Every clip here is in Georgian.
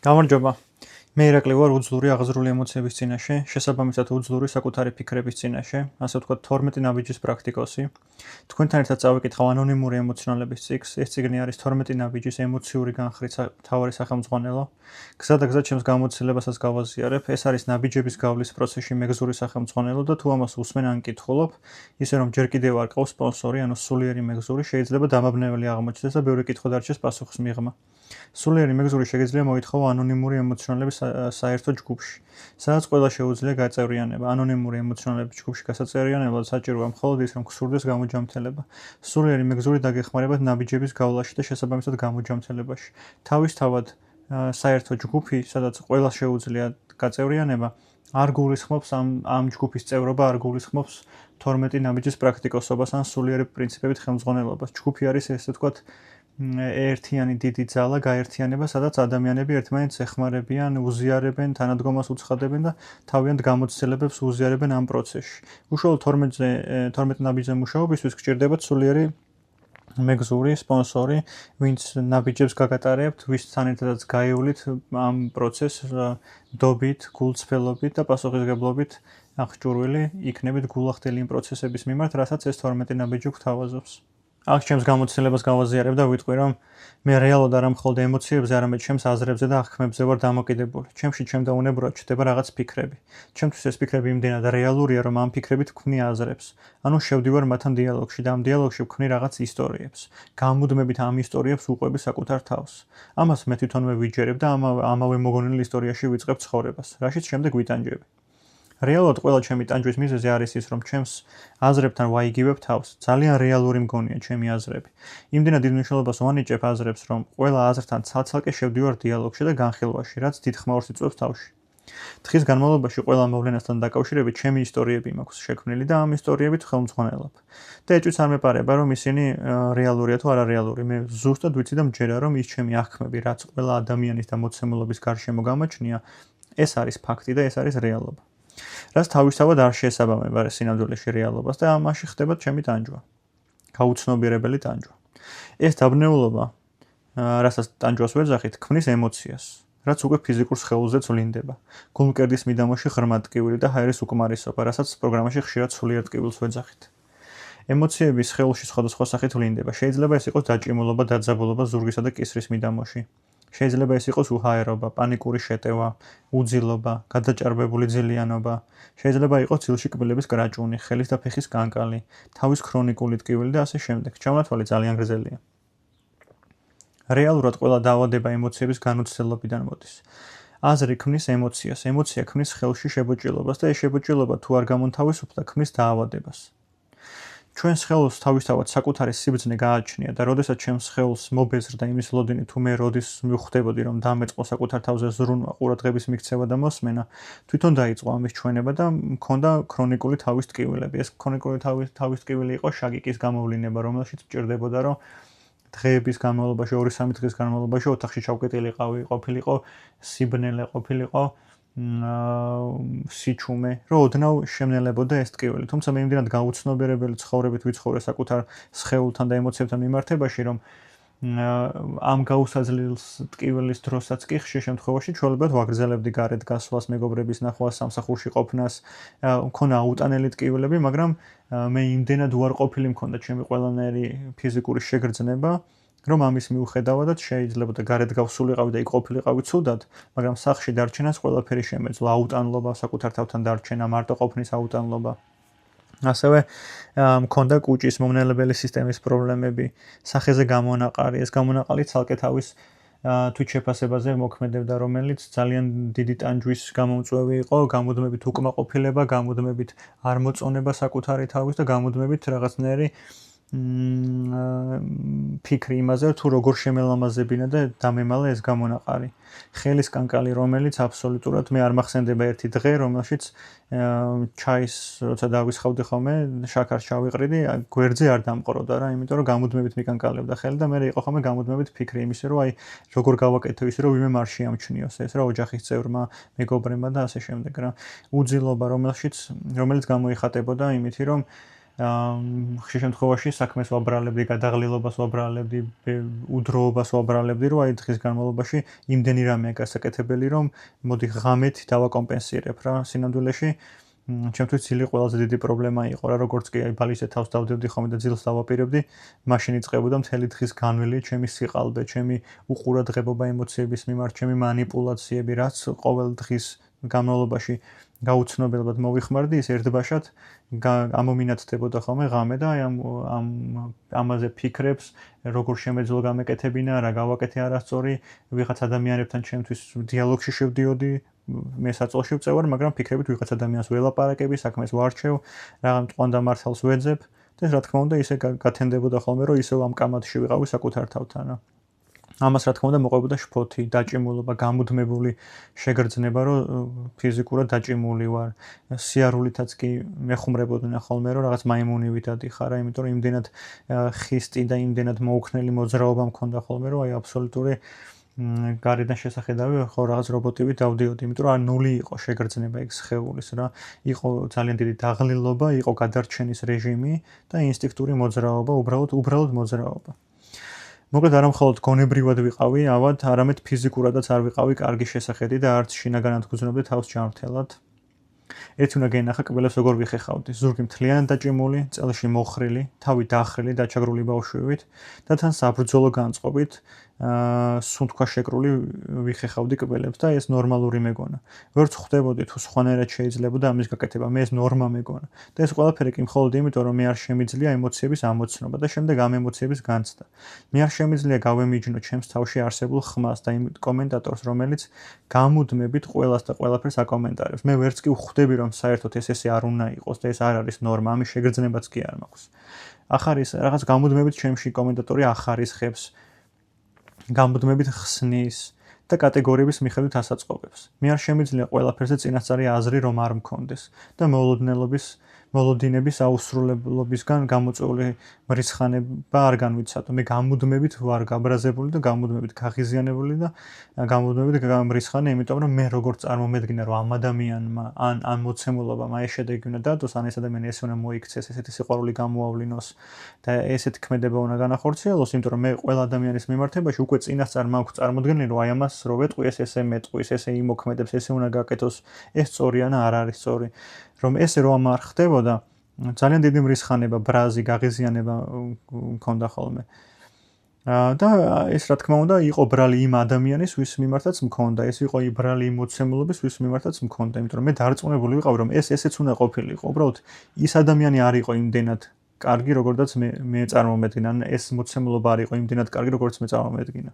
გამარჯობა. მე ირაკლი ვარ უძლური აღზრული ემოციების წინაშე, შესაბამისად უძლური საკუთარი ფიქრების წინაშე, ასე ვთქვათ 12 ნაბიჯის პრაქტიკოსი. თქვენთან ერთად წავიკითხავ ანონიმური ემოციონალების ციკლს. ეს წიგნი არის 12 ნაბიჯის ემოციური განხრით მთავარი სახელმძღვანელო. გზა და გზა ჩემს გამოცდილებასაც გავაზიარებ. ეს არის ნაბიჯების გავლის პროცესში მეგზური სახელმძღვანელო და თუ ამას უსმენ ან კითხულობ, ისე რომ ჯერ კიდევ არ ყავს სპონსორი, ანუ სულიერი მეგზური, შეიძლება დამაბნეველი აღმოჩნდეს და ბევრი კითხვა დარჩეს პასუხის მიღმა. სულიერი მეგზური შეგიძლია მოითხოვა ანონიმური ემოციონალების საერთო ჯგუფში, სადაც ყველა შეუძლია გაწევრიანება. ანონიმური ემოციონალების ჯგუფში გასაწევრიანებლად საჭიროა მხოლოდ ის, რომ გსურდეს გამოჯამთელება. სულიერი მეგზური დაგეხმარებათ ნაბიჯების გავლაში და შესაბამისად გამოჯამთელებაში. თავისთავად საერთო ჯგუფი, სადაც ყველა შეუძლია გაწევრიანება, არ გულისხმობს ამ ჯგუფის წევრობა, არ გულისხმობს 12 ნაბიჯის პრაქტიკოსობას ან სულიერი პრინციპებით ხელმძღვანელობას. ჯგუფი არის ესე ვთქვათ ერთიანი დიდი ძალა, გაერთიანება, სადაც ადამიანები ერთმანეთს ეხმარებიან, უზიარებენ, თანადგომას უცხადებენ და თავიანთ გამოცდილებებს უზიარებენ ამ პროცესში. უშუალოდ 12 ნაბიჯზე მუშაობისთვის გჭირდებათ სულიერი მეგზური, სპონსორი, ვინც ნაბიჯებს გაგატარებთ, ვისთან ერთადაც გაივლით ამ პროცესს დობით, გულწრფელობით და პასუხისგებლობით აღჭურვილი, იქნებით გულახდელი იმ პროცესების მიმართ, რასაც ეს 12 ნაბიჯი გვთავაზობს. აქ ჩემს გამოცდილებას გავაზიარებ და ვიტყვი, რომ მე რეალურად არა მხოლოდ ემოციებზე, არამედ ჩემს აზრებზე და აღქმებზე ვარ დამოკიდებული. ჩემში ჩემდაუნებურად ჩდება რაღაც ფიქრები. ჩემთვის ეს ფიქრები იმდენად რეალურია, რომ ამ ფიქრებით ვქმნი აზრებს. ანუ შევდივარ მათთან დიალოგში და ამ დიალოგში ვქმნი რაღაც ისტორიებს. გამუდმებით ამ ისტორიებს უყვები საკუთარ თავს. ამას მე თვითონვე ვიჯერებ და ამავე მოგონილ ისტორიაში ვიწყებ ცხოვრებას, რაშიც შემდეგ ვიტანჯები. რეალურად ყველა ჩემი ტანჯვის მიზეზი არის ის, რომ ჩემს აზრებთან ვაიგივებ თავს. ძალიან რეალური მგონია ჩემი აზრები. იმდენად დიდ მნიშვნელობას ვანიჭებ აზრებს, რომ ყველა აზრთან ცალ-ცალკე შევდივარ დიალოგში და განხილვაში, რაც დიდ ხმაურს იწვევს თავში. დღის განმავლობაში ყველა მოვლენასთან დაკავშირებით ჩემი ისტორიები მაქვს შექმნილი და ამ ისტორიებით ხელმძღვანელობ. და ეჭვიც არ მეპარება, რომ ისინი რეალურია თუ არარეალური. მე ზუსტად ვიცი და მჯერა, რომ ის ჩემი აღქმები, რაც ყველა ადამიანის და მოცემულობის გარშემო გამოჩნია, ეს არის ფაქტი და ეს არის რეალობა. რაც თავისთავად არ შეესაბამება სინამდვილეში რეალობას და ამაში ხდება ჩემი ტანჯვა. გაუცნობიერებელი ტანჯვა. ეს დაბნეულობა, რასაც ტანჯვას ვეძახით, ქმნის ემოციას, რაც უკვე ფიზიკურ სხეულზე ცვლინდება. გულმკერდის მიდამოში ღრმა ტკივილი და ჰაერის უკმარისობა, რასაც პროგრამაში ხშირად სულიერ ტკივილს ვეძახით. ემოციები სხეულში სხვადასხვა სახით ვლინდება. შეიძლება ეს იყოს დაჭიმულობა, დაძაბულობა ზურგისა და კისრის მიდამოში. შეიძლება ეს იყოს უჰაერობა, პანიკური შეტევა, უძილობა, გადაჭარბებული ძილიანობა. შეიძლება იყოს ძილში კბილების კრაჭუნი, ხელის და ფეხის კანკალი, თავის ქრონიკული ტკივილი და ასე შემდეგ. ჩამონათვალი ძალიან გრძელია. რეალურად ყველა დაავადება ემოციების განუცდელობიდან მოდის. აზრი ქმნის ემოციას, ემოცია ქმნის ხელში შებოჭილობას და ეს შებოჭილობა თუ არ გამონთავისუფლდა, ქმნის დაავადებას. ჩვენს სხეულს თავისთავად საკუთარი სიბრძნე გააჩნია და როდესაც ჩემს სხეულს მობეზრდა იმის ლოდინი, თუ მე როდის მივხვდებოდი, რომ დამეწყო საკუთარ თავზე ზრუნვა, ყურადღების მიქცევა და მოსმენა, თვითონ დაიწყო ამის ჩვენება და მქონდა ქრონიკული თავის ტკივილები. ეს ქრონიკული თავის ტკივილი იყო შაგიკის გამოვლინება, რომელშიც მჭირდებოდა, რომ დღეების განმავლობაში, 2-3 დღის განმავლობაში ოთახში ჩავკეტილიყავი, ყოფილიყო სიბნელე, ყოფილიყო სიჩუმე, რომ ოდნავ შემნელებოდა ეს ტკივილი. თუმცა მე იმდენად გაუცნობიერებელი ცხოვრებით ვიცხოვრე საკუთარ სხეულთან და ემოციებთან მიმართებაში, რომ ამ გაუსაძლელ ტკივილის დროსაც კი ხშირ შემთხვევაში ჩვეულებრივად ვაგრძელებდი გარეთ გასვლას, მეგობრების ნახვას, სამსახურში ყოფნას, მქონა აუტანელი ტკივილები, მაგრამ მე იმდენად უარყოფილი მქონდა ჩემი ყველანაირი ფიზიკური შეგრძნება, რომ ამის მიუხედავად შეიძლება და გარეთ გავსულიყავი და იქ ყოფილიყავი ცუდად, მაგრამ სახლში დარჩენას ყველაფერი შემეძლო, აუტანლობა, საკუთარ თავთან დარჩენა, მარტო ყოფნის აუტანლობა. ასევე მქონდა კუჭის მომნელებელი სისტემის პრობლემები, სახეზე გამონაყარი, ეს გამონაყარი ცალკე თავის თვით შეფასებაზე მოქმედებდა, რომელიც ძალიან დიდი ტანჯვის გამომწვევი იყო, გამუდმებით უკმაყოფილება, გამუდმებით არ მოწონება საკუთარი თავის და გამუდმებით რაღაცნაირი ფიქრი იმაზე, თუ როგორ შემელამაზებინა და დამემალა ეს გამონაყარი. ხელის კანკალი, რომელიც აბსოლუტურად მე არ მახსენდება ერთი დღე, რომელშიც ჩაის როცა დავისხავდი ხოლმე, შაქარს ჩავიყრიდი, გვერდზე არ დამყროდა რა, იმიტომ რომ გამუდმებით მიკანკალებდა ხელი და მე იყო ხოლმე გამუდმებით ფიქრი იმისა, რომ აი როგორ გავაკეთო ისე, რომ ვინმე არ შეამჩნიოს ეს რა, ოჯახის წევრმა, მეგობრებმა და ასე შემდეგ რა. უძილობა, რომელიც გამოიხატებოდა იმითი, რომ ხშირ შემთხვევაში საქმეს ვაბრალებდი, გადაღლილობას ვაბრალებდი, უდროობას ვაბრალებდი, რომ აი დღის განმავლობაში იმდენი რამეა გასაკეთებელი, რომ მოდი ღამით დავაკომპენსირებ რა სინამდვილეში. ჩემთვის ძილი ყველაზე დიდი პრობლემა იყო რა, როგორც კი აი ბალისე თავს დავდებდი ხოლმე და ძილს დავაპირებდი, მაშინ იწყებოდა მთელი დღის განვლილი, ჩემი სიყალბე, ჩემი უყურადღებობა ემოციების მიმართ, ჩემი მანიპულაციები, რაც ყოველ დღის განმავლობაში გაუცნობელად მოვიხმარდი, ის ერთბაშად ამომინათდებოდა ხოლმე ღამე და აი ამაზე ფიქრებს, როგორ შემეძლო გამეკეთებინა, რა გავაკეთე არასწორი, ვიღაც ადამიანებთან ჩემთვის დიალოგში შევდიოდი, მე საწოლში ვწევარ, მაგრამ ფიქრებით ვიღაც ადამიანს ველაპარაკები, საქმეს ვარჩევ, რაღაც მტყუან დამართალს ვეძებ და რა თქმა უნდა ისე გათენდებოდა ხოლმე, რომ ისევ ამ კამათში ვიყავი საკუთარ თავთან. ამას რა თქმა უნდა მოყვებოდა შფოთი, დაჭიმულობა, გამუდმებული შეგრძნება, რომ ფიზიკურად დაჭიმული ვარ. სიარულითაც კი მეხუმრებოდნენ ხოლმე, რომ რაღაც მაიმუნივით ადიხარ, იმიტომ რომ იმდენად ხისტი და იმდენად მოუქნელი მოძრაობა მქონდა ხოლმე, რომ აი აბსოლუტური გარედან შესახედავი ხო რაღაც რობოტივით დავდიოდი, იმიტომ რომ ნული იყო შეგრძნება ეგ სხეულის რა. იყო ძალიან დიდი დაღლილობა, იყო გადარჩენის რეჟიმი და ინსტინქტური მოძრაობა, უბრალოდ მოძრაობა. მოკლედ არა მხოლოდ გონებრივად ვიყავი ავად, არამედ ფიზიკურადაც არ ვიყავი კარგი შესახედი და არც შინაგანად გძნობდი თავს ჯანმრთელად. ერთი უნდა გენახა კბილებს როგორ ვიხეხავდი. ზურგი მთლიანად დაჭიმული, წელში მოხრილი, თავი დახრილი, დაჩაგრული ბავშვივით და თან საბრძოლო განწყობით, სუნთქვა შეკრული ვიხეხავდი კბილებს და ეს ნორმალური მეგონა. ვერც ხვდებოდი თუ სხვანაირად შეიძლებოდა ამის გაკეთება, მე ეს ნორმა მეგონა. და ეს ყველაფერი კი მხოლოდ იმიტომ, რომ მე არ შემიძლია ემოციების ამოცნობა და შემდეგ ამ ემოციების განცდა. მე არ შემიძლია გავემიჯნო ჩემს თავში არსებულ ხმას და იმ კომენტატორს, რომელიც გამუდმებით ყველას და ყველაფერს აკომენტარებს. მე ვერც კი ვხვდები, რომ საერთოდ ესე არ უნდა იყოს და ეს არ არის ნორმა, ამის შეგრძნებაც კი არ მაქვს. ახარ ის რაღაც გამუდმებით ჩემში კომენტატორი ახარისხებს, გამუდმებით ხსნის და კატეგორიების მიხედვით ასაწყობებს. მე არ შემიძლია ყველაფერზე წინასწარი აზრი რომ არ მქონდეს და მოლოდინების აუსრულებლობისგან გამოწვეული მრისხანება არ განვიცადო. მე გამუდმებით ვარ გაბრაზებული და გამუდმებით გაღიზიანებული და გამუდმებით გამრისხანე, იმიტომ რომ მე როგორც წარმომედგინა რომ ამ ადამიანმა ან მოცემულობამ აი შედეგი უნდა დადოს, ან ეს ადამიანი ესე უნდა მოიქცეს, ესეთი სიყვარული გამოავლინოს და ესეთი ქმედება უნდა განახორციელოს, იმიტომ რომ მე ყველა ადამიანის მიმართებაში უკვე წინასწარ მაქვს წარმოდგენილი, რომ აი ამას რო ვეტყვი, ეს ესე მეტყვის, ესე იმოქმედებს, ესე უნდა გაკეთოს, ეს სწორი ან არ არის სწორი. რომ ესე რომ არ ხდებოდა, ძალიან დიდი მრისხანება, ბრაზი, გაღიზიანება მქონდა ხოლმე. და ეს რა თქმა უნდა იყო ბრალი იმ ადამიანის, ვის მიმართაც მქონდა, ეს იყო ბრალი იმ მოცემულობის, ვის მიმართაც მქონდა, იმიტომ რომ მე დარწმუნებული ვიყავი, რომ ესეც უნდა ყოფილიყო. უბრალოდ ის ადამიანი არ იყო იმდენად კარგი, როგორცაც მე წარმომედგინა, ან ეს მოცემულობა არ იყო იმდენად კარგი, როგორც მე წარმომედგინა.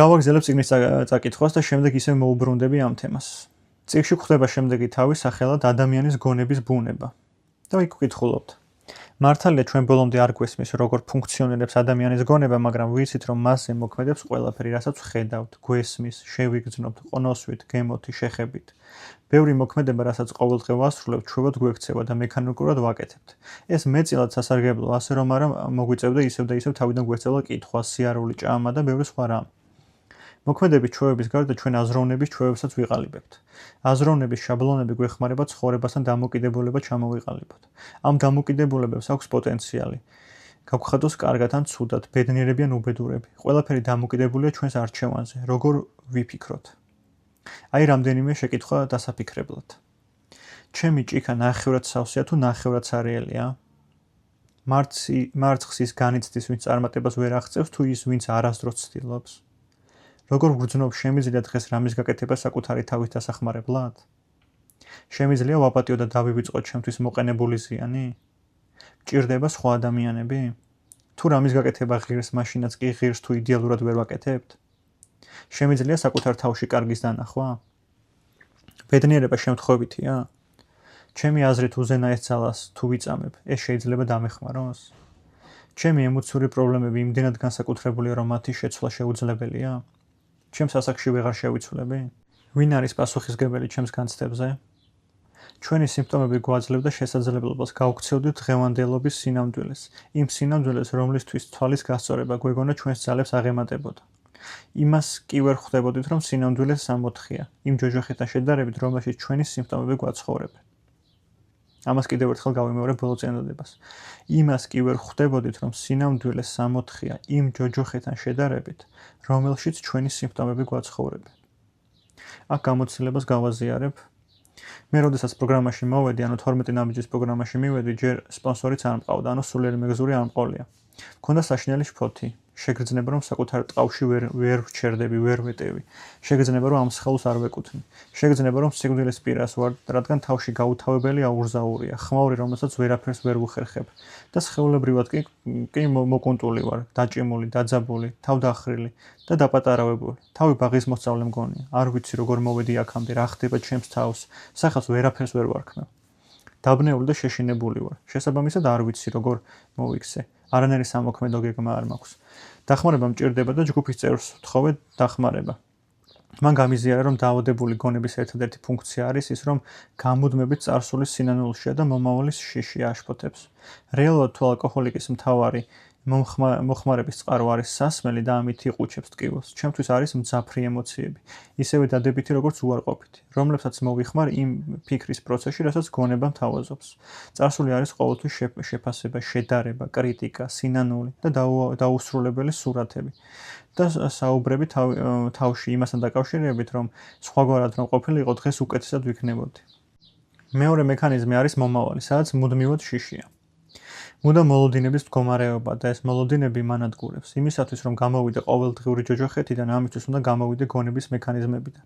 გავაგზავნებ წიგნის წაკითხვას და შემდეგ ისე მოუბრუნდები ამ თემას. წიგნში გვხვდება შემდეგი თავი სახელად ადამიანის გონების ბუნება. და იქ ვკითხულობთ. მართალია ჩვენ ბოლომდე არ გვესმის როგორ ფუნქციონირებს ადამიანის გონება, მაგრამ ვიცით რომ მასზე მოქმედებს ყველაფერი, რასაც ვხედავთ, გვესმის, შევიგრძნობთ, ყნოსვით, გემოთი, შეხებით. ბევრი მოქმედება, რასაც ყოველდღე ვასრულებთ, ჩვევად გვექცევა და მექანიკურად ვაკეთებთ. ეს მეწილად სასარგებლოა, ასე რომ არა მოგვიწევდა ისევ და ისევ თავიდან გვეცელა კითხვა, სიარული, ჭამა და ბევრი სხვა რამ. მოქმედების ჩვევების გარდა ჩვენ აზროვნების ჩვევებსაც ვიყალიბებთ. აზროვნების შაბლონები გვეხმარება ცხოვრებასთან დამოკიდებულება ჩამოვიყალიბოთ. ამ დამოკიდებულებებს აქვს პოტენციალი. გავხადოს კარგად ან ცუდად, ბედნიერები ან უბედურები. ყველაფერი დამოკიდებულია ჩვენს არჩევანზე, როგორ ვიფიქროთ. აი რამდენიმე შეკითხვა დასაფიქრებლად. ჩემი ჭიქა ნახევრად სავსეა თუ ნახევრად სარეელია? მარცხს ის განიცდის, ვინც წარმატებას ვერ აღწევს, თუ ის, ვინც არასდროს ცდილობს? როგორ ვგრძნობ შემიძლია დღეს რამის გაკეთება საკუთარი თავის დასახმარებლად? შემიძლია ვაპატიო და დავივიწყო ჩემთვის მოყენებული ზიანი? მჭირდება სხვა ადამიანები? თუ რამის გაკეთება ღირს, მაშინაც კი ღირს თუ იდეალურად ვერ ვაკეთებთ? შემიძლია საკუთარ თავში კარგის დანახვა? ბედნიერება შემთხვევითია? ჩემი აზრით უზენაეს ძალას თუ ვიწამებ, ეს შეიძლება დამეხმაროს? ჩემი ემოციური პრობლემები იმდენად განსაკუთრებულია, რომ მათი შეცვლა შეუძლებელია? ჩემს ასაკში ვეღარ შევიცვლები? ვინ არის პასუხისმგებელი ჩემს განცდებზე? ჩვენი სიმპტომები გვაძლევდა შესაძლებლობას გავქცევდით დღევანდელობის სინამდვილეს, იმ სინამდვილეს, რომლისთვის თვალის გასწორება გვეგონა ჩვენს ძალებს აღემატებოდა. იმას კი ვერ ხვდებოდით, რომ სინამდვილე სამოთხია, იმ ჯოჯოხეთთან შედარებით, რომელშიც ჩვენი სიმპტომები გვაცხოვრებენ. ამას კიდევ ერთხელ გავიმეორებ ბოლო წინადადებას. იმას კი ვერ ხვდებოდით, რომ სინამდვილე სამოთხია იმ ჯოჯოხეთთან შედარებით, რომელშიც ჩვენი სიმპტომები გვაცხოვრებენ. აქ გამოცდილებას გავაზიარებ. მე როდესაც პროგრამაში მოვედი, ანუ 12 ნაბიჯის პროგრამაში მივედი, ჯერ სპონსორიც არ მყავდა, ანუ სულიერი მეგზური არ მყოლია. მქონდა საშინელი შფოთი. შეგრძნება რომ საკუთარ ტყავში ვერ ვჩერდები, ვერ ვეტევი. შეგრძნება რომ ამ სხეულს არ ვეკუთვნი. შეგრძნება რომ სიკვდილის პირას ვარ, რადგან თავში გაუთავებელი აურზაურია, ხმაური, რომელსაც ვერაფერს ვერ ვუხერხებ. და სხეულებრივად კი მოკუნტული ვარ, დაჭიმული, დაძაბული, თავდახრილი და დაპატარავებული. თავი ბაღის მოსწავლე მგონია. არ ვიცი როგორ მოვედი აქამდე, რა ხდება ჩემს თავს, სახელს ვერაფერს ვერ ვარქმევ. დაბნეული და შეშინებული ვარ. შესაბამისად არ ვიცი როგორ მოვიქცე. არანაირი სამოქმედო გეგმა არ მაქვს. დახმარება მჭირდება და ჯგუფის წევრს ვთხოვე დახმარება. მან გამიზიარა რომ დაავადებული გონების ერთადერთი ფუნქცია არის ის რომ გამუდმებით წარსულის სინანულშია და მომავლის შიში აშფოთებს. რეალურად თუ ალკოჰოლიკის მთავარი მოხმარების წყარო არის სასმელი და ამით იყუჩებს ტკივილს. ჩემთვის არის მძაფრი ემოციები, ისევე დადებითი როგორც უარყოფითი, რომლებსაც მოვიხმარ იმ ფიქრის პროცესში, რასაც გონება მთავაზობს. წარსული არის ყოველთვის შეფასება, შედარება, კრიტიკა, სინანული და დაუსრულებელი სურათები. და საუბრები თავში იმასთან დაკავშირებით, რომ სხვაგვარად რომ ყოფილიყო, დღეს უკეთესად ვიქნებოდი. მეორე მექანიზმი არის მომავალი, სადაც მუდმივად შიშია. მუდამ მოლოდინების მდგომარეობა და ეს მოლოდინები მანადგურებს. იმისათვის რომ გამოვიდე ყოველდღიური ჯოჯოხეთიდან, ამისთვის უნდა გამოვიდე გონების მექანიზმებიდან,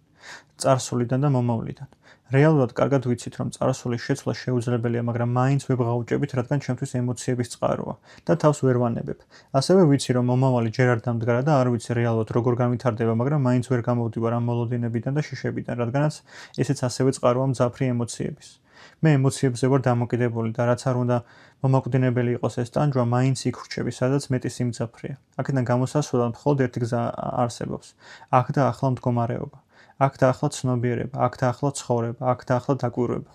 წარსულიდან და მომავლიდან. რეალურად კარგად ვიცით, რომ წარსულის შეცვლა შეუძლებელია, მაგრამ მაინც ვებღაუჭებით, რადგან ჩემთვის ემოციების წყაროა და თავს ვერ ვანებებ. ასევე ვიცი, რომ მომავალი ჯერ არ დამდგარა და არ ვიცი რეალურად როგორ განვითარდება, მაგრამ მაინც ვერ გამოვდივარ ამ მოლოდინებიდან და შიშებიდან, რადგანაც ესეც ასევე წყაროა მძაფრი ემოციების. მე ემოციებზე ვარ დამოკიდებული და რაც არ უნდა მომაკვდინებელი იყოს ეს ტანჯვა, მაინც იქ ვრჩები, სადაც მეტი სიმძაფრეა. აქედან გამოსასვლელად მხოლოდ ერთი გზა არსებობს. აქ და ახლა მდგომარეობა. აქ და ახლა ცნობიერება, აქ და ახლა ცხოვრება, აქ და ახლა დაკვირვება.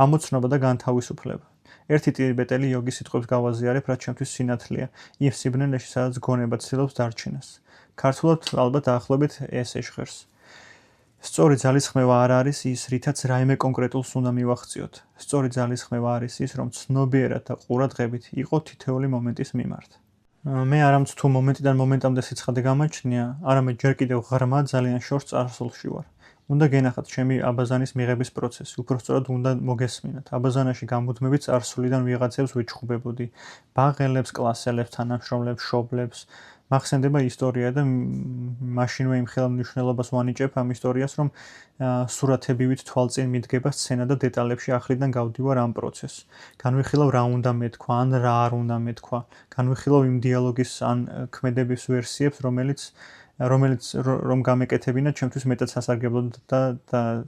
ამოცნობა და განთავისუფლება. ერთი ტიბეტელი იოგის სიტყვებს გავაზიარებ, რაც ჩემთვის სინათლეა, იმ სიბნელეში, სადაც გონება ცდილობს დარჩენას. ქართულად ალბათ დაახლოებით ეს ეჟღერს. სწორი ძალისხმევა არ არის ის, რითაც რაიმე კონკრეტულს უნდა მივახციოთ. სწორი ძალისხმევა არის ის, რომ ცნობიერად და ყურადღებით იყო თითოეული მომენტის მიმართ. მე არამც თუ მომენტიდან მომენტამდე სიცხადე გამაჩნია, არამედ ჯერ კიდევ ღრმა ძალიან შორს წარსულში ვარ. უნდა გენახათ ჩემი აბაზანის მიღების პროცესი, უпростоრად უნდა მოგესმინათ. აბაზანაში გამუდმებით წარსულიდან ვიღაცებს ვეჩხუბებოდი, ბაღელებს, კლასელებს, თანამშრომლებს, მშობლებს. მახსენდება ისტორია და მაშინვე იმ ხელმძღვანელობას ვანიჭებ ამ ისტორიას, რომ სურათებივით თვალწინ მიდგება სცენა და დეტალებში ახლიდან გავდივარ ამ პროცესს. განვიხილავ რა უნდა მეთქვა, ან რა არ უნდა მეთქვა. განვიხილავ იმ დიალოგის ან ქმედების ვერსიებს, რომელიც რომ გამეკეთებინა, ჩემთვის მეტად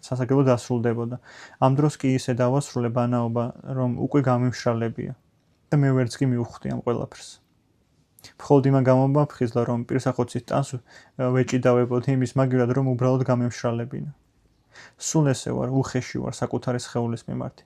სასარგებლო დასრულდებოდა. ამ დროს კი ისე დავასრულე ბანაობა, რომ უკვე გამიმშრალებია და მე ვერც კი მივხვდი ამ ყველაფერს. მხოლოდ იმან გამომაფხიზლა, რომ პირსახოცის ტანს ვეჭიდავებოდი იმის მაგივრად, რომ უბრალოდ გამემშრალებინა. სულ ესე ვარ, უხეში ვარ საკუთარი სხეულის მიმართ.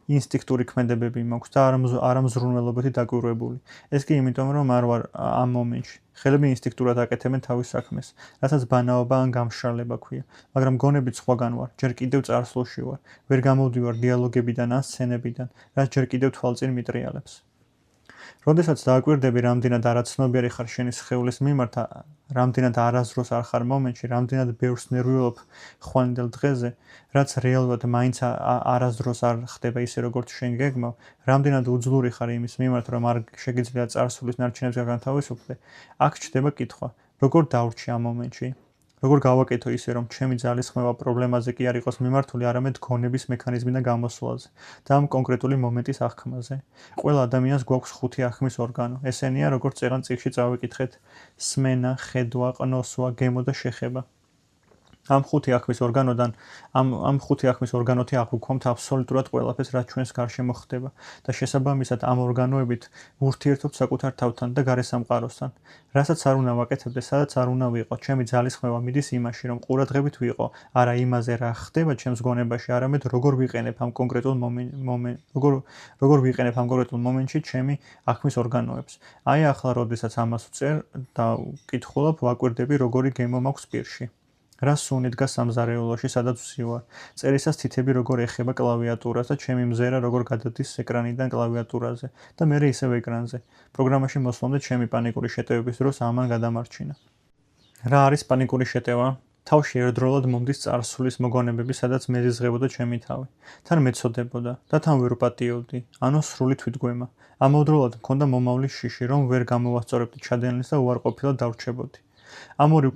ინსტინქტური ქმედებები მაქვს და არ მზრუნველობითი დაკვირვებული. ეს კი იმიტომ, რომ არ ვარ ამ მომენტში. ხელები ინსტინქტურად აკეთებენ თავის საქმეს, რასაც ბანაობა ან გამშრალება ქვია, მაგრამ გონებით სხვაგან ვარ, ჯერ კიდევ წარსულში ვარ, ვერ გამოვდივარ დიალოგებიდან ან სცენებიდან, რაც ჯერ კიდევ თვალწინ მიტრიალებს. როდესაც დააკვირდები, რამდენად არაცნობიერი ხარ შენი სხეულის მიმართ, რამდენად არასდროს არ ხარ მომენტში, რამდენად ბევრს ნერვიულობ ხვალინდელ დღეზე, რაც რეალურად მაინც არასდროს არ ხდება ისე როგორც შენ გეგმავ, რამდენად უძლური ხარ იმის მიმართ, რომ არ შეგიძლია წარსულის ნარჩენებს განთავისუფლდე, აქ ჩდება კითხვა, როგორ დავრჩი ამ მომენტში? როგორ გავაკეთო ისე, რომ ჩემი ძალისხმევა პრობლემაზე კი არ იყოს მიმართული, არამედ გონების მექანიზმიდან გამოსვლაზე და ამ კონკრეტული მომენტის აღქმაზე. ყველა ადამიანს გვაქვს 5 აღქმის ორგანო. ესენია, როგორც წეგან წიგნში წავიკითხეთ: სმენა, ხედვა, ყნოსვა, გემო და შეხება. ამ 5 აღქმის ორგანოდან ამ 5 აღქმის ორგანოთი აღვქვამთ აბსოლუტურად ყველაფერს, რაც ჩვენს გარშემო ხდება და შესაბამისად ამ ორგანოებით ვურთიერთობთ საკუთარ თავთან და გარესამყაროსთან. რასაც არ უნდა ვაკეთებდე, სადაც არ უნდა ვიყო, ჩემი ძალისხმევა მიდის იმაში, რომ ყურადღებით ვიყო არა იმაზე, რა ხდება ჩემს გონებაში, არამედ როგორ ვიყენებ ამ კონკრეტულ მომენტში ჩემი აღქმის ორგანოებს. აი ახლა, როდესაც ამას ვწერ და ვკითხულობ, ვაკვირდები, როგორი გემო მაქვს პირში. რა სუნი დგას სამზარეულოში, სადაც ვსივარ. წერისას თითები როგორ ეხება კლავიატურას და ჩემი მზერა როგორ გადადის ეკრანიდან კლავიატურაზე და მერე ისევ ეკრანზე. პროგრამაში მოსვლამდე ჩემი პანიკური შეტევების დროს ამან გადამარჩინა. რა არის პანიკური შეტევა? თავში ერთდროულად მომდის წარსულის მოგონებები, სადაც მეზიზღებოდა ჩემი თავი. თან მეცოდებოდა და თან ვერ ვპატიობდი, ანუ სრული თვითგვემა. ამავდროულად მქონდა მომავლის შიში, რომ ვერ გამოვასწორებდი ჩადენილს და უარყოფილად დავრჩებოდი. ამ ორი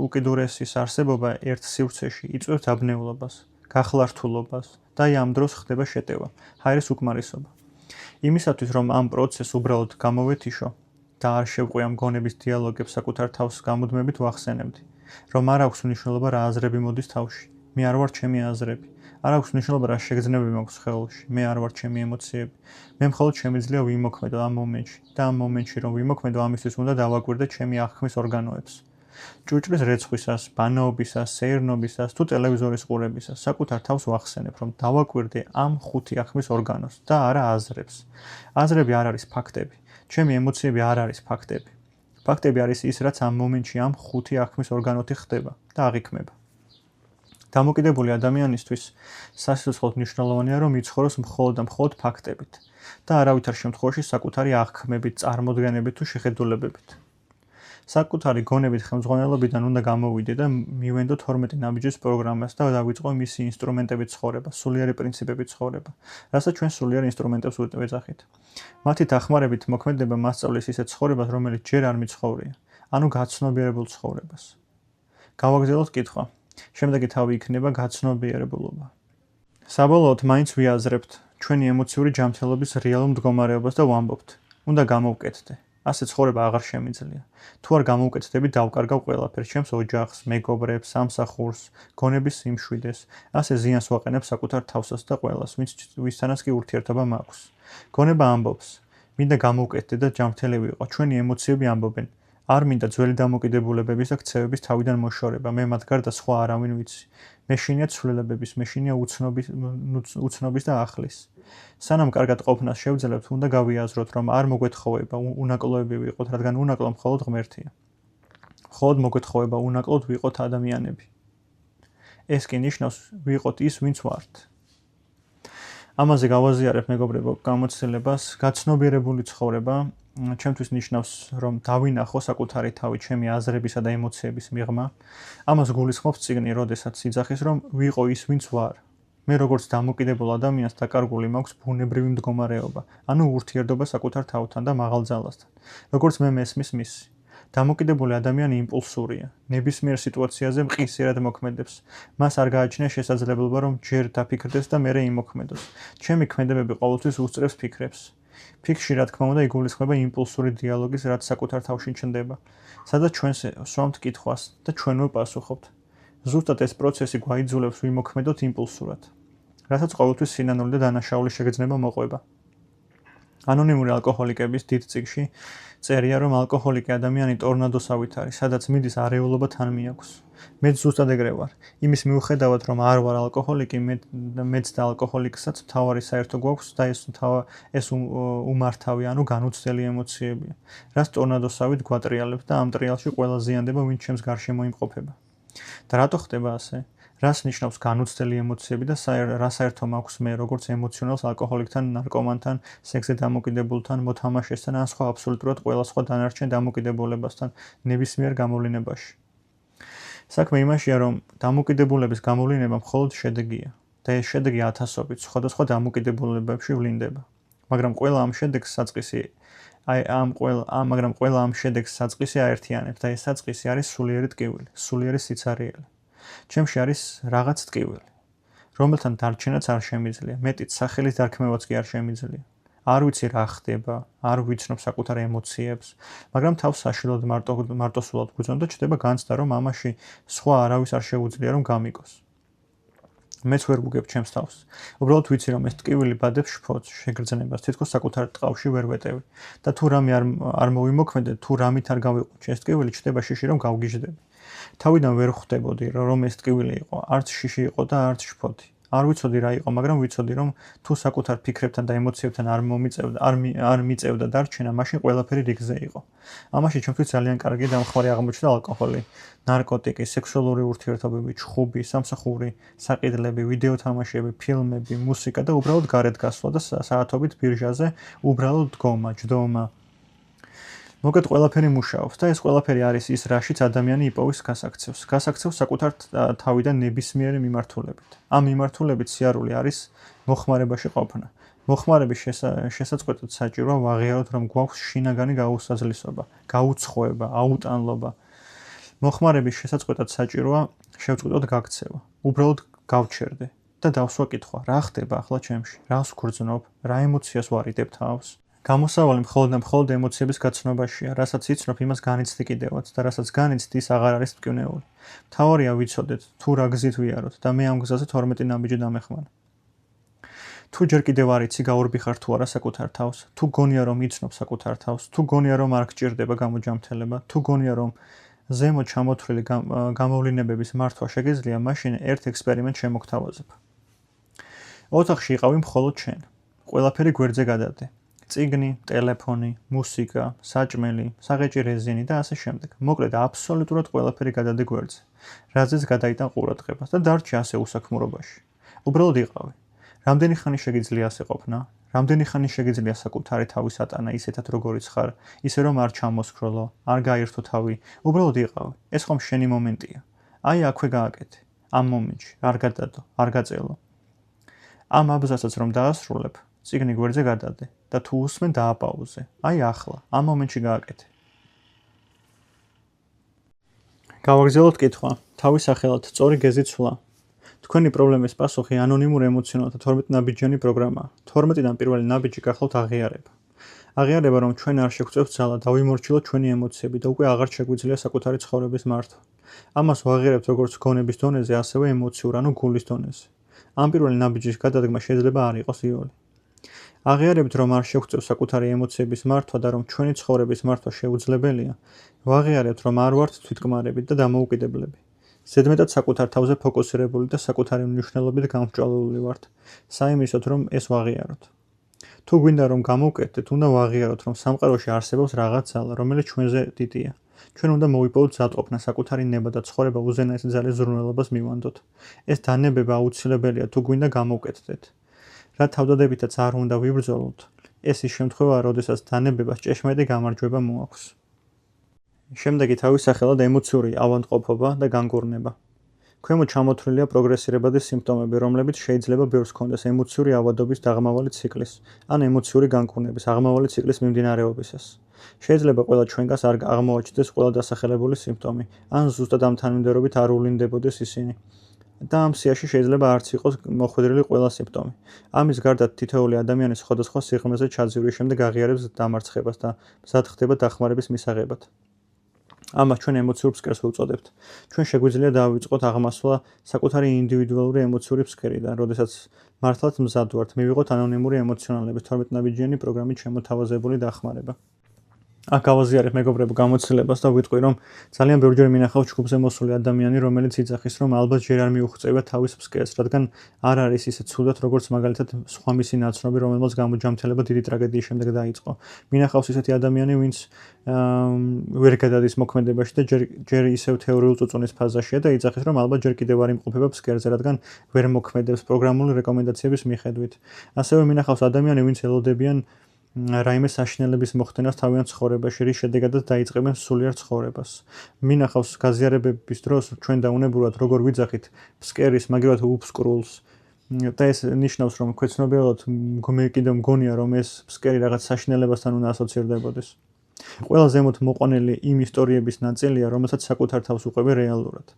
უკიდურესის არსებობა ერთ სივრცეში იწვევს დაბნეულობას, გახლართულობას და ამ დროს ხდება შეტევა, ჰაერის უკმარისობა. იმისათვის, რომ ამ პროცესს უბრალოდ გამოვეთიშო და არ შევყვია მგონების დიალოგებს საკუთარ თავს გამუდმებით ვახსენებდი, რომ არ აქვს მნიშვნელობა რა აზრები მოდის თავში. მე არ ვარ ჩემი აზრები. არ აქვს მნიშვნელობა რა შეგრძნებები მაქვს სხეულში. მე არ ვარ ჩემი ემოციები. მე მხოლოდ შემიძლია ვიმოქმედო ამ მომენტში და ამ მომენტში რომ ვიმოქმედო ამისთვის უნდა დავაკვირდე ჩემი აღქმის ორგანოებს. ჭუჭრის რეცხვისას, ბანაობისას, სეირნობისას თუ ტელევიზორის ყურებისას საკუთარ თავს ვახსენებ, რომ დავაკვირდე ამ 5 აღქმის ორგანოს და არა აზრებს. აზრები არ არის ფაქტები. ჩემი ემოციები არ არის ფაქტები. ფაქტები არის ის, რაც ამ მომენტში ამ 5 აღქმის ორგანოთი ხდება და აღიქმება. დამოკიდებული ადამიანისთვის სასიცოცხლოდ მნიშვნელოვანია, რომ იცხოვროს მხოლოდ და მხოლოდ ფაქტებით და არავითარ შემთხვევაში საკუთარი აღქმებით, წარმოდგენებით თუ შეხედულებებით. საკუთარი გონებით ხელმძღვანელობიდან უნდა გამოვიდე და მივენდო 12 ნაბიჯის პროგრამას და დავიწყო მისი ინსტრუმენტებით ცხოვრება, სულიერი პრინციპებით ცხოვრება, რასაც ჩვენ სულიერ ინსტრუმენტებს ვეძახით. მათი დახმარებით მოქმედება მასწავლის ისეთ ცხოვრებას, რომელიც ჯერ არ მიცხოვრია, ანუ გაცნობიერებულ ცხოვრებას. გავაგრძელოთ კითხვა. შემდეგი თავი იქნება გაცნობიერებულობა. საბოლოოდ მაინც ვიაზრებთ ჩვენი ემოციური ჯანმრთელობის რეალურ მდგომარეობას და ვამბობთ, უნდა გამოვკეთდე. ასე ცხოვრება აღარ შემიძლია. თუ არ გამოვკეთდები, დავკარგავ ყველაფერს, ჩემს ოჯახს, მეგობრებს, სამსახურს, გონების სიმშვიდეს, ასე ზიანს ვაყენებ საკუთარ თავსაც და ყველას, ვისთანაც კი ურთიერთობა მაქვს. გონება ამბობს, მინდა გამოვკეთდე და ჯანმრთელი ვიყო. ჩვენი ემოციები ამბობენ, არ მინდა ძველი დამოკიდებულებების და ქცევების თავიდან მოშორება, მე მათ გარდა სხვა არავინ ვიცი. მე შინია ცვლილებების, მე შინია უცნობის და ახლის. სანამ კარგად ყოფნას შევძლებთ, უნდა გავიაზროთ, რომ არ მოგვეთხოვება უნაკლოები ვიყოთ, რადგან უნაკლო მხოლოდ ღმერთია. მხოლოდ მოგვეთხოვება უნაკლოდ ვიყოთ ადამიანები. ეს კი ნიშნავს ვიყოთ ის, ვინც ვართ. ამაზე გავაზიარებ მეგობრებო გამოცდილებას, გაცნობიერებული ცხოვრება ჩემთვის ნიშნავს, რომ დავინახო საკუთარი თავი ჩემი აზრებისა და ემოციების მიღმა. ამას გულისხმობს წიგნი, როდესაც იძახის, რომ ვიყო ის, ვინც ვარ. მე როგორც დამოკიდებულ ადამიანს დაკარგული მაქვს ბუნებრივი მდგომარეობა, ანუ ურთიერთობა საკუთარ თავთან და მაღალ ძალასთან. როგორც მე მესმის მისი. დამოკიდებული ადამიანი იმპულსურია. ნებისმიერ სიტუაციაზე მყისიერად მოქმედებს. მას არ გააჩნია შესაძლებლობა, რომ ჯერ დაფიქრდეს და მერე იმოქმედოს. ჩემი ქმედებები ყოველთვის უსწრებს ფიქრებს. ფიქრში, რა თქმა უნდა, იგულისხმება იმპულსური დიალოგის, რაც საკუთარ თავში ჩნდება, სადაც ჩვენს სვამთ კითხვას და ჩვენ ვიპასუხობთ. ზუსტად ეს პროცესი გვაიძულებს ვიმოქმედოთ იმპულსურად, რასაც ყოველთვის სინანული და დანაშაული შეგრძნება მოყვება. ანონიმური ალკოჰოლიკების დიდ წიგნში წერია, რომ ალკოჰოლიკი ადამიანი ტორნადოსავით არის, სადაც მიდის არეულობა თან მიაქვს. მეც ზუსტად ეგრე ვარ. იმის მიუხედავად, რომ არ ვარ ალკოჰოლიკი, მეც და ალკოჰოლიკსაც მთავარი საერთო გვაქვს და ეს უმართავი, ანუ განუცდელი ემოციებია, რაც ტორნადოსავით გვატრიალებს და ამ ტრიალში ყველა ზიანდება, ვინც ჩემს გარშემო იმყოფება. და რატო ხდება ასე? რას ნიშნავს განუცდელი ემოციები და რა საერთო მაქვს მე, როგორც ემოციონალს ალკოჰოლიკთან, ნარკომანთან, სექსზე დამოკიდებულთან, მოთამაშესთან, ან სხვა აბსოლუტურად ყველა სხვა დანარჩენ დამოკიდებულებასთან ნებისმიერ გამოვლინებაში. საქმე იმაშია, რომ დამოკიდებულების გამოვლინება მხოლოდ შედეგია და ეს შედეგი ათასობით სხვადასხვა დამოკიდებულებებში ვლინდება. მაგრამ ყველა ამ შედეგს საწყისი აერთიანებს და ეს საწყისი არის სულიერი ტკივილი, სულიერი სიცარიელი. ჩემში არის რაღაც ტკივილი, რომელთან დარჩენაც არ შემიძლია, მეტიც სახელის დარქმევაც კი არ შემიძლია. არ ვიცი რა ხდება, არ ვიცნობ საკუთარ ემოციებს, მაგრამ თავს საშინელად მარტოსულად გვიძვენ და ჩდება განცდა, რომ ამაში სხვა არავის არ შეუძლია რომ გამიგოს. მეც ვერ ვუგებ ჩემს თავს. უბრალოდ ვიცი, რომ ეს ტკივილი ბადებს შფოთს, შეგრძნებას, თითქოს საკუთარ ტყავში ვერ ვეტევი და თუ რამე არ მოვიმოქმედე, თუ რამით არ გავიყვე, ეს ტკივილი ჩდება შიში რომ გავგიჟდები. თავიდან ვერ ხვდებოდი, რომ ეს ტკივილი იყო, არც შიში იყო და არც შფოთი. არ ვიცოდი რა იყო, მაგრამ ვიცოდი რომ თუ საკუთარ ფიქრებთან და ემოციებთან არ მიწევდა დარჩენა, მაშინ ყველაფერი რიგზე იყო. ამაში ჩემთვის ძალიან კარგი დამხმარე აღმოჩნდა ალკოჰოლი, ნარკოტიკი, სექსუალური ურთიერთობები, ჩხუბი, სამსახური, საყიდლები, ვიდეო თამაშები, ფილმები, მუსიკა და უბრალოდ გარეთ გასვლა და საათობით ბირჟაზე უბრალოდ დგომა, ჯდომა. მოკეთ ყველაფერი მუშაობს და ეს ყველაფერი არის ის რაშიც ადამიანი იპოვის გასაქცევს. გასაქცევს საკუთარ თავიდან ნებისმიერი მიმართულებით. ამ მიმართულებით სიარული არის მოხმარებაში ყოფნა. მოხმარების შესაწყოთად საჭიროა ვაღიაროთ რომ გვაქვს შინაგანი გაუსაზრისობა, გაუცხოება, აუტანლობა. მოხმარების შესაწყოთად საჭიროა შევწყვიტოთ გაქცევა. უბრალოდ გავჩერდე და დავსვა კითხვა, რა ხდება ახლა ჩემში? რას ვგრძნობ? რა ემოციას ვარიდებ თავს? გამოსავალი მხოლოდ და მხოლოდ ემოციების გაცნობაშია, რასაც იცნობ, იმას განიცდი კიდევაც და რასაც განიცდი, ის აღარ არის მტკივნეული. მთავარია ვიცოდეთ, თუ რა გზით ვიაროთ და მე ამ გზაზე 12 ნაბიჯი დამეხმარა. თუ ჯერ კიდევ არ იცი გაურბიხარ თუ არა საკუთარ თავს, თუ გონია რომ იცნობ საკუთარ თავს, თუ გონია რომ არ გჭირდება გამოჯამთელება, თუ გონია რომ ზემოთ ჩამოთვლილი გამოვლინებების მართვა შეგიძლია, მაშინ ერთ ექსპერიმენტს შემოგთავაზებ. ოთახში იყავი მხოლოდ შენ. ყველაფერი გვერდზე გადადე. წიგნი, ტელეფონი, მუსიკა, საჭმელი, საღეჭი რეზინი და ასე შემდეგ. მოკლედ აბსოლუტურად ყველაფერი გადადე გვერდზე. რაზეც გადაიტან ყურადღებას და დარჩი ასე უსაქმურობაში. უბრალოდ იყავი. რამდენი ხანი შეგიძლია ასე ყოფნა? რამდენი ხანი შეგიძლია საკუთარი თავის ატანა ისეთად როგორიც ხარ, ისე რომ არ ჩამოსქროლო, არ გაირთო თავი, უბრალოდ იყავი. ეს ხომ შენი მომენტია. აი აქვე გააკეთე. ამ მომენტში არ გადადო, არ გაწელო. ამ აბზაცსაც რომ დაასრულებ, წიგნი გვერდზე გადადე და თუ უსმენ დააპაუზე. აი ახლა, ამ მომენტში გააკეთე. გავაგრძელოთ კითხვა. თავის სახელად სწორი გეზით სვლა. თქვენი პრობლემის პასუხი ანონიმურ ემოციონალთა 12 ნაბიჯიანი პროგრამაა. 12-დან პირველი ნაბიჯი გახლავთ აღიარება. აღიარება, რომ ჩვენ არ შეგვწევს ძალა დავიმორჩილოთ ჩვენი ემოციები და უკვე აღარ შეგვიძლია საკუთარი ცხოვრების მართვა. ამას ვაღიარებთ როგორც გონების დონეზე, ასევე ემოციურ, ანუ გულის დონეზე. ამ პირველი ნაბიჯის გადადგმა შეიძლება არ იყოს იოლი. აღიარებით, რომ არ შეგვწევს საკუთარი ემოციების მართვა და რომ ჩვენი ცხოვრების მართვა შეუძლებელია, ვაღიარებთ, რომ არ ვართ თვითკმარებით და დამოუკიდებლები. ზედმეტად საკუთარ თავზე ფოკუსირებული და საკუთარი მნიშვნელობით გამსჭვალებული ვართ, საიმისოდ, რომ ეს ვაღიაროთ. თუ გვინდა რომ გამოვკეთდეთ, უნდა ვაღიაროთ, რომ სამყაროში არსებობს რაღაც ძალა, რომელიც ჩვენზე დიდია. ჩვენ უნდა მოვიპოვოთ ძალყოფნა, საკუთარი ნება და ცხოვრება უზენაესი ძალის ზრუნველობას მივანდოთ. ეს დანებება აუცილებელია, თუ გვინდა გამოვკეთდეთ. რა თავდადებითაც არ უნდა ვიბრძოლოთ, ეს ის შემთხვევაა, როდესაც დანებებას ჭეშმარიტი გამარჯვება მოაქვს. შემდეგი თავის სახელად ემოციური ავადმყოფობა და განგურნება. ქვემოთ ჩამოთვლილია პროგრესირებადი სიმპტომები, რომლებიც შეიძლება ბევრს ჰქონდეს ემოციური ავადობის დაღმავალი ციკლის, ან ემოციური განგურნების აღმავალი ციკლის მიმდინარეობისას. შეიძლება ყველა ჩვენგანს არ აღმოაჩნდეს ყველა დასახელებული სიმპტომი, ან ზუსტად ამ თანმიმდევრობით არ უვლინდებოდეს ისინი. და ამ სიაში შეიძლება არც იყოს მოხვედრილი ყველა სიმპტომი. ამის გარდა თითოეული ადამიანი სხვადასხვა სიღრმეზე ჩაძირვის შემდეგ აღიარებს დამარცხებას და მზად ხდება დახმარების მისაღებად. ამას ჩვენ ემოციურ ფსკერს ვუწოდებთ. ჩვენ შეგვიძლია დავიწყოთ აღმასვლა საკუთარი ინდივიდუალური ემოციური ფსკერიდან, როდესაც მართლაც მზად ვართ მივიღოთ ანონიმური ემოციონალების 12 ნაბიჯიანი პროგრამით შემოთავაზებული დახმარება. აქ გავაზიარებ მეგობრებო გამოცდილებას და ვიტყვი, რომ ძალიან ბევრჯერ მინახავს ჯგუფზე მოსული ადამიანი, რომელიც იძახის, რომ ალბათ ჯერ არ მიუღწევია თავის ფსკერს, რადგან არ არის ისე ცუდად, როგორც მაგალითად სხვა მისი ნაცნობი, რომელმაც გამოჯამთელება დიდი ტრაგედიის შემდეგ დაიწყო. მინახავს ისეთი ადამიანი, ვინც ვერ გადადის მოქმედებაში და ჯერ ისევ თეორიულ წუწუნის ფაზაშია და იძახის, რომ ალბათ ჯერ კიდევ არ იმყოფება ფსკერზე, რადგან ვერ მოქმედებს პროგრამული რეკომენდაციების მიხედვით. ასევე მინახავს ადამიანი, ვინც ელოდებიან რაიმე საშინელების მოხდენას თავიანთ ცხოვრებაში, რის შედეგადაც დაიწყებენ სულიერ ცხოვრებას. მინახავს გაზიარებების დროს ჩვენ დაუნებურად როგორ ვიძახით ფსკერის, მაგალითად უფსკრულს და ეს ნიშნავს, რომ ქვეცნობიერად კიდევ მგონია, რომ ეს ფსკერი რაღაც საშინელებასთან უნდა ასოცირდებოდეს. ყველა ზემოთ მოყვანილი იმ ისტორიების ნაწილია, რომელსაც საკუთარ თავს უყვები რეალურად.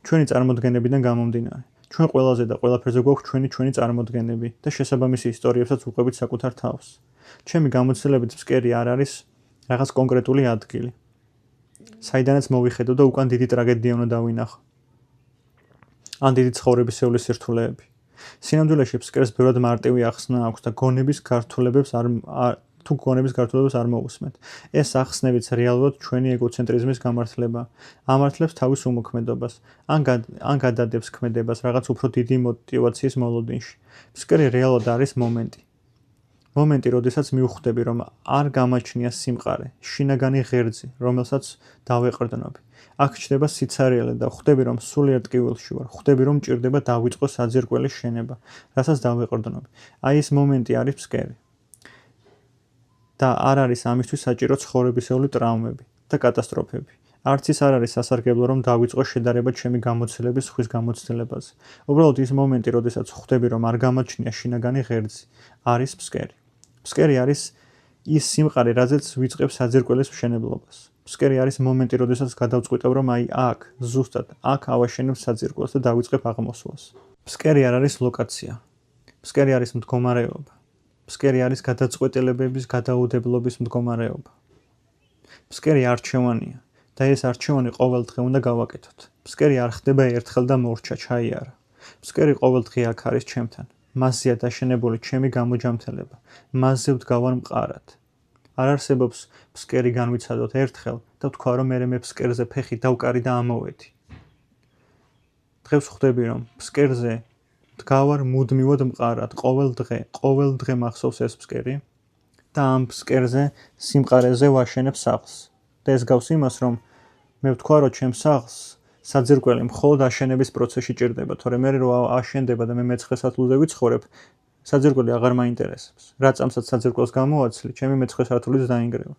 ჩვენი წარმოდგენებიდან გამომდინარე. ჩვენ ყველაზე და ყველაფერზე გვაქვს ჩვენი წარმოდგენები და შესაბამისი ისტორიებსაც უყვებით საკუთარ თავს. ჩემი გამოცდილებით ფსკერი არ არის რაღაც კონკრეტული ადგილი. საიდანაც მოვიხედო და უკან დიდი ტრაგედია უნდა დავინახო. ან დიდი ცხოვრებისეული სირთულეები. სინამდვილეში ფსკერს ბევრად მარტივი ახსნა აქვს და გონების გართულებებს თუ გონების გართულებას არ მოусმენთ. ეს ახსნებიც რეალურად ჩვენი ეგოცენტრიზმის გამართლება. ამართლებს თავის უმოქმედობას, ან გადადებს ქმედებას რაღაც უფრო დიდი мотиваციის მოლოდინში. ფსკერი რეალურად არის მომენტი. მომენტი, როდესაც მივხვდები, რომ არ გამაჩნია სიმყარე, შინაგანი ღერძი, რომელსაც დავეყრდნობი. აქ ჩნდება სიცარიელე და ხვდები, რომ სულიერ ტკივილში ვარ. ხვდები, რომ მჭირდება დავიწყო საძირკვლის შენება, რასაც დავეყრდნობი. აი ეს მომენტი არის ფსკერი. და არ არის ამისთვის საჭირო ცხოვრებისეული ტრაუმები და კატასტროფები. არც ის არ არის სასარგებლო, რომ დავიწყო შედარება ჩემი გამოცდილების ხვის გამოცდილებაზე. უბრალოდ ის მომენტი, როდესაც ხვდები, რომ არ გამაჩნია შინაგანი ღერძი, არის ფსკერი. ფსკერი არის ის სიმყარე, რაზეც ვიწყებ საძირკველის მშენებლობას. ფსკერი არის მომენტი, როდესაც გადავწყვიტებ, რომ აი აქ, ზუსტად აქ ავაშენებ საძირკველს და დავიწყებ აღმოსვლას. ფსკერი არ არის ლოკაცია. ფსკერი არის მდგომარეობა. ფსკერი არის გადაწყვეტილებების გადაუდებლობის მდგომარეობა. ფსკერი არჩევანია და ეს არჩევანი ყოველდღე უნდა გავაკეთოთ. ფსკერი არ ხდება ერთხელ და მორჩა ჩაიარა. ფსკერი ყოველდღე აქ არის ჩემთან. მასზეა დაშენებული ჩემი გამოჯამთელება. მასზე ვდგავარ მყარად. არ არსებობს ფსკერი განვიცადოთ ერთხელ და ვთქვა, რომ მე ფსკერზე ფეხი დავკარი და ამოვედი. დღეს ხვდები, რომ ფსკერზე ვდგავარ მუდმივად მყარად, ყოველ დღე მახსოვს ეს ფსკერი და ამ ფსკერზე სიმყარეზე ვაშენებ სახლს. და ეს გავს იმას, რომ მე ვთქვა, რომ ჩემ სახლს საძირკველი მხოლოდ აშენების პროცესში ჭირდება, თორემ მე რო აშენდება და მე მე-9 სართულზე ვიცხოვრებ, საძირკველი აღარ მაინტერესებს. რაც ამსაც საძირკველს გამოვაცლი, ჩემი მე-9 სართულიც დაინგრევა.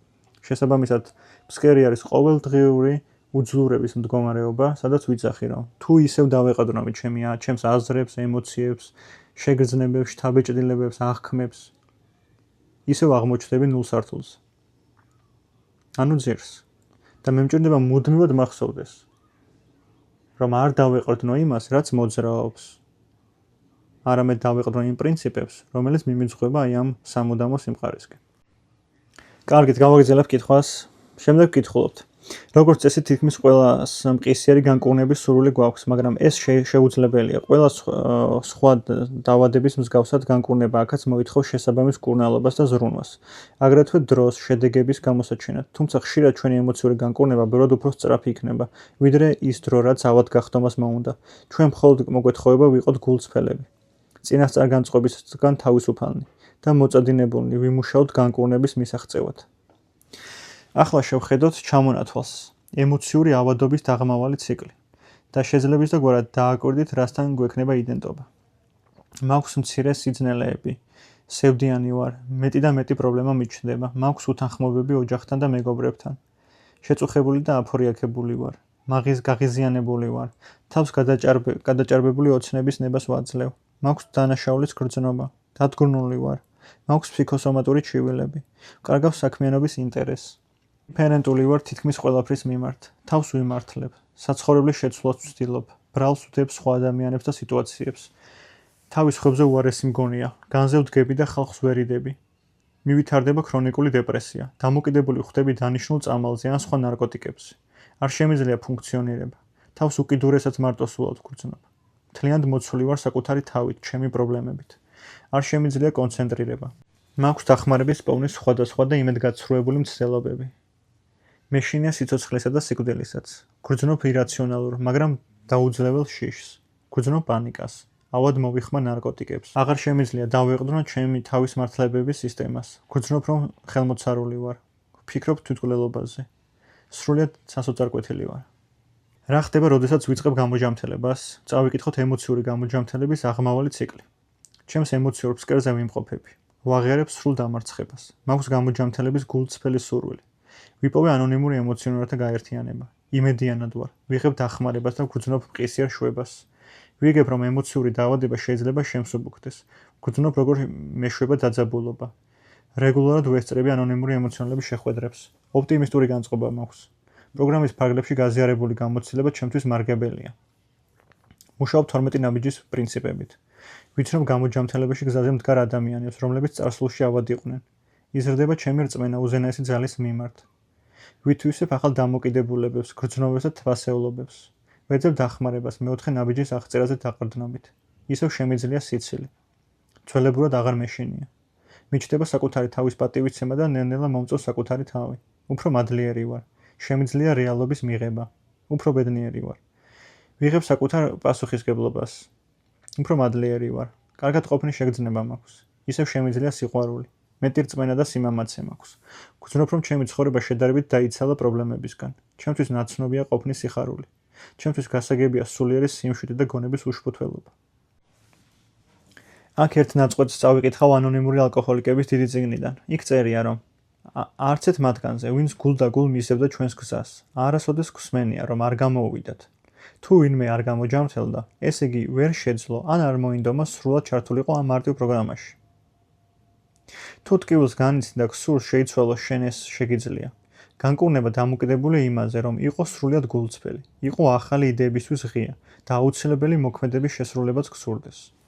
შესაბამისად, ფსკერი არის ყოველდღიური უძლურების მდგომარეობა, სადაც ვიცახი, რომ თუ ისევ დავეყრდნობი ჩემს აზრებს, ემოციებს, შეგრძნებებს, შთაბეჭდილებებს, აღქმებს, ისევ აღმოჩნდები 0 სართულზე. ანუ ძირს. და მე მჭირდება მუდმივად მახსოვდეს, რომ არ დავეყრდნო იმას, რაც მოძრაობს. არამედ დავეყრდნო იმ პრინციპებს, რომელიც მიმიძღვება აი ამ სამუდამო სიმყარისკენ. კარგით, გავაგრძელებ კითხვას. შემდეგ ვკითხულობთ. როგორც წესი, თითქმის ყველას მყისიერი განკურნების სურვილი გვაქვს, მაგრამ ეს შეუძლებელია. ყველა სხვა დაავადების მსგავსად განკურნება აქაც მოითხოვს შესაბამის მკურნალობას და ზრუნვას. აგრეთვე დროს, შედეგების გამოსაჩენად. თუმცა ხშირად ჩვენი ემოციური განკურნება ბევრად უფრო სწრაფი იქნება, ვიდრე ის დრო, რაც ავადგახდომას მოუნდა. ჩვენ მხოლოდ მოგვეთხოვება ვიყოთ გულწრფელები. წინასწარ-განწყობისგან თავისუფალნი და მოწადინებულნი ვიმუშაოთ განკურნების მისაღწევად. ახლა შევხედოთ ჩამონათვალს, ემოციური ავადობის დაღმავალი ციკლი და შეძლებს და გვარად დააკვირდით, რასთან გვექნება იდენტობა. მაქვს მცირე სიძნელეები, სევდიანი ვარ, მეტი და მეტი პრობლემა მიჩნდება, მაქვს უთანხმოებები ოჯახთან და მეგობრებთან. შეწუხებული და აფორიაქებული ვარ, გაღიზიანებული ვარ, თავს გადაჭარბებული ოცნების ნებას ვაძლევ. მაქვს დანაშაულის გრძნობა, დადგმული ვარ, მაქვს ფსიქოსომატური ჩივილები, ვკარგავ საქმიანობის ინტერესს. ფერენტული ვარ თითქმის ყველაფრის მიმართ, თავს ვიმართლებ, საცხოვრებლის შეცვლას ვცდილობ, ბრალს ვდებ სხვა ადამიანებს და სიტუაციებს. თავის ხვებზე უარესი მგონია, განზე ვდგები და ხალხს ვერიდები. მივითარდება ქრონიკული დეპრესია, დამოკიდებული ხდები დანიშნულ წამალზე ან სხვა ნარკოტიკებზე. არ შემიძლია ფუნქციონირება, თავს უკიდურესად მარტოსულად ვგრძნობ. მთლიანად მოცული ვარ საკუთარი თავით, ჩემი პრობლემებით. არ შემიძლია კონცენტრირება. მაქვს დახმარების პოვნის სხვადასხვა და იმედგაცრუებული მცდელობები. მეშინია სიცოცხლესა და სიკვდილისაც. გრძნობ ირაციონალურ, მაგრამ დაუძლებელ შიშს. გრძნობ პანიკას. ავად მოვიხმარ ნარკოტიკებს. აღარ შემიძლია დავეყრდნო ჩემი თავის მართლებების სისტემას. გრძნობ, რომ ხელმოცარული ვარ. ვფიქრობ თვითმკვლელობაზე. სრულიად სასოწარკვეთილი ვარ. რა ხდება, როდესაც ვიწყებ გამოჯამთელებას? წავიკითხოთ ემოციური გამოჯამთელების აღმავალი ციკლი. ჩემს ემოციურ ფსკერზე ვიმყოფები. ვაღიარებ სრულ დამარცხებას. მაქვს გამოჯამთელების გულწრფელი სურვილი. ვიპოვე ანონიმური ემოციონალთა გაერთიანება. იმედიანად ვარ. ვიღებ დახმარებას და ვგრძნობ მყისიერ შვებას. ვიგებ, რომ ემოციური დაავადება შეიძლება შემსუბუქდეს. ვგრძნობ, როგორ მეშვება დაძაბულობა. რეგულარულად ვესწრები ანონიმური ემოციონალების შეხვედრებს. ოპტიმისტური განწყობა მაქვს. პროგრამის ფარგლებში გაზიარებული გამოცდილება ჩემთვის მარგებელია. მუშაობ 12 ნაბიჯის პრინციპებით. ვიცნობ გამოჯამთელებაში გზაზე მდგარ ადამიანებს, რომლებიც წარსულში ავადიყვნენ. იზრდება ჩემი რწმენა უზენაესი ძალის მიმართ. ვითვისებ ახალ დამოკიდებულებებს, გრძნობებს და თვასეულობებს. ვეძებ დახმარებას მე-4 ნაბიჯის აღწერაზე დაყრდნობით. ისევ შემიძლია სიცილი. ძველებურად აღარ მეშინია. მიჩნდება საკუთარი თავის პატივისცემა და ნელ-ნელა მომწონს საკუთარი თავი. უფრო მადლიერი ვარ. შემიძლია რეალობის მიღება. უფრო ბედნიერი ვარ. ვიღებ საკუთარ პასუხისგებლობას. უფრო მადლიერი ვარ. კარგად ყოფნის შეგრძნება მაქვს. ისევ შემიძლია სიყვარული. მეტი რწმენა და სიმამაცე მაქვს. გძნობ, რომ ჩემი ცხოვრება შედარებით დაიცალა პრობლემებისგან. ჩემთვის ნაცნობია ყოფნის სიხარული. ჩემთვის გასაგებია სულიერი სიმშვიდე და გონების უშფოთველობა. აქ ერთ ნაწყვეტს წავიკითხავ ანონიმური ალკოჰოლიკების დიდი წიგნიდან. იქ წერია, რომ არც ერთ მათგანზე, ვინც გულ-დაგულ მისევდა ჩვენს გზას, არასოდეს გვსმენია, რომ არ გამოუვიდათ. თუ ვინმე არ გამოჯამრთელდა, ესე იგი ვერ შეძლო ან არ მოინდომა სრულად ჩართულიყო ამ მარტივ პროგრამაში. თუ ტკივილს განიცდი და გსურს შეიცვალო შენ ეს შეგიძლია. განკურნება დამოკიდებულია იმაზე, რომ იყო სრულიად გულწრფელი, იყო ახალი იდეებისთვის ღია და აუცილებელი მოქმედების შესრულებაც გსურდეს.